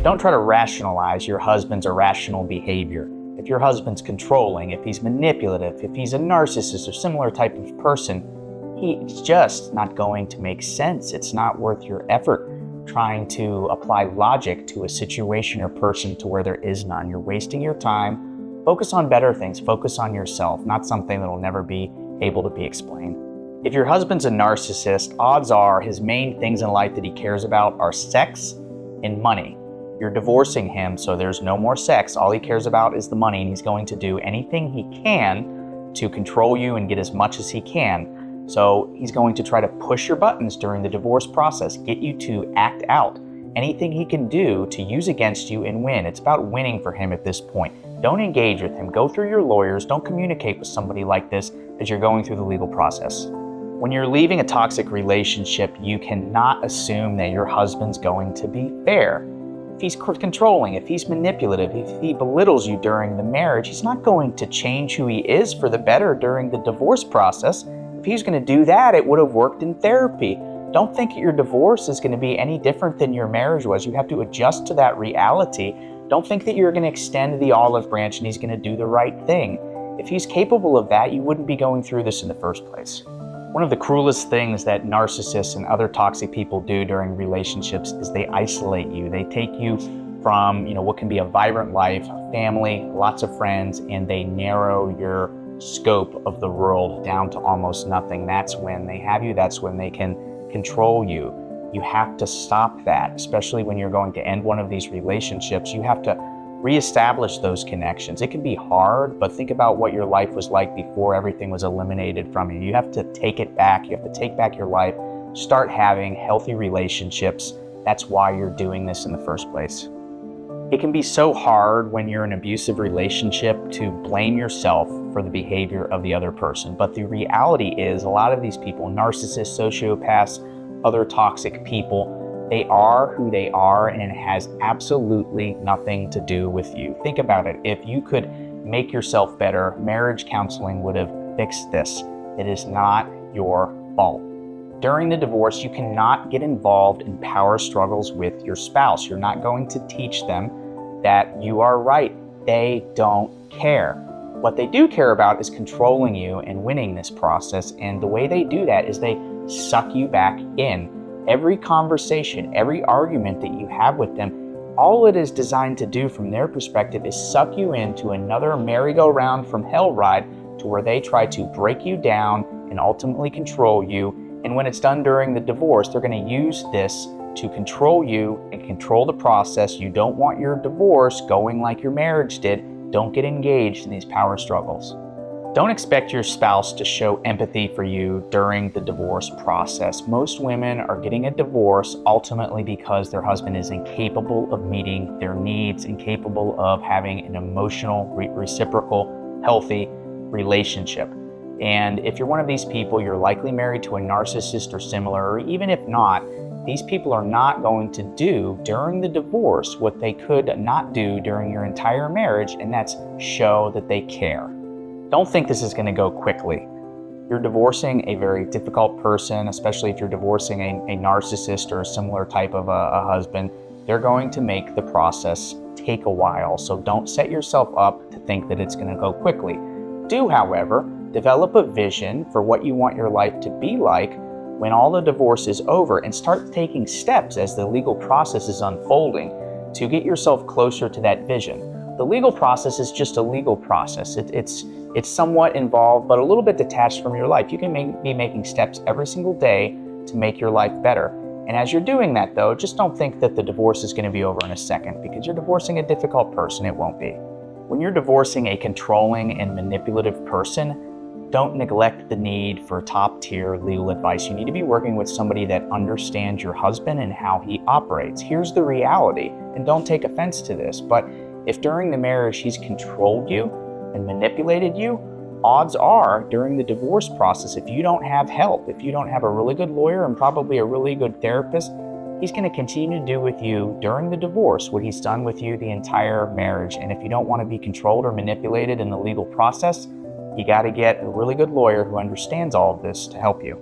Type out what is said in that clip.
Don't try to rationalize your husband's irrational behavior. If your husband's controlling, if he's manipulative, if he's a narcissist or similar type of person, it's just not going to make sense. It's not worth your effort trying to apply logic to a situation or person to where there is none. You're wasting your time. Focus on better things. Focus on yourself, not something that will never be able to be explained. If your husband's a narcissist, odds are his main things in life that he cares about are sex and money. You're divorcing him, so there's no more sex. All he cares about is the money, and he's going to do anything he can to control you and get as much as he can. So he's going to try to push your buttons during the divorce process, get you to act out. Anything he can do to use against you and win. It's about winning for him at this point. Don't engage with him. Go through your lawyers. Don't communicate with somebody like this as you're going through the legal process. When you're leaving a toxic relationship, you cannot assume that your husband's going to be fair. If he's controlling, if he's manipulative, if he belittles you during the marriage, he's not going to change who he is for the better during the divorce process. If he's going to do that, it would have worked in therapy. Don't think your divorce is going to be any different than your marriage was. You have to adjust to that reality. Don't think that you're going to extend the olive branch and he's going to do the right thing. If he's capable of that, you wouldn't be going through this in the first place. One of the cruelest things that narcissists and other toxic people do during relationships is they isolate you. They take you from, what can be a vibrant life, a family, lots of friends, and they narrow your scope of the world down to almost nothing. That's when they have you. That's when they can control you. You have to stop that, especially when you're going to end one of these relationships. You have to reestablish those connections. It can be hard, but think about what your life was like before everything was eliminated from you. You have to take it back. You have to take back your life, start having healthy relationships. That's why you're doing this in the first place. It can be so hard when you're in an abusive relationship to blame yourself for the behavior of the other person. But the reality is a lot of these people, narcissists, sociopaths, other toxic people, they are who they are, and it has absolutely nothing to do with you. Think about it. If you could make yourself better, marriage counseling would have fixed this. It is not your fault. During the divorce, you cannot get involved in power struggles with your spouse. You're not going to teach them that you are right. They don't care. What they do care about is controlling you and winning this process, and the way they do that is they suck you back in. Every conversation, every argument that you have with them, all it is designed to do from their perspective is suck you into another merry-go-round from hell ride to where they try to break you down and ultimately control you. And when it's done during the divorce, they're going to use this to control you and control the process. You don't want your divorce going like your marriage did. Don't get engaged in these power struggles. Don't expect your spouse to show empathy for you during the divorce process. Most women are getting a divorce ultimately because their husband is incapable of meeting their needs, incapable of having an emotional, reciprocal, healthy relationship. And if you're one of these people, you're likely married to a narcissist or similar, or even if not, these people are not going to do during the divorce what they could not do during your entire marriage, and that's show that they care. Don't think this is going to go quickly. You're divorcing a very difficult person, especially if you're divorcing a narcissist or a similar type of a husband. They're going to make the process take a while, so don't set yourself up to think that it's going to go quickly. Do, however, develop a vision for what you want your life to be like when all the divorce is over, and start taking steps as the legal process is unfolding to get yourself closer to that vision. The legal process is just a legal process. It's somewhat involved, but a little bit detached from your life. You can be making steps every single day to make your life better. And as you're doing that, though, just don't think that the divorce is going to be over in a second, because you're divorcing a difficult person. It won't be. When you're divorcing a controlling and manipulative person, don't neglect the need for top-tier legal advice. You need to be working with somebody that understands your husband and how he operates. Here's the reality, and don't take offense to this, but if during the marriage he's controlled you and manipulated you, odds are during the divorce process, if you don't have help, if you don't have a really good lawyer and probably a really good therapist, he's going to continue to do with you during the divorce what he's done with you the entire marriage. And if you don't want to be controlled or manipulated in the legal process, you got to get a really good lawyer who understands all of this to help you.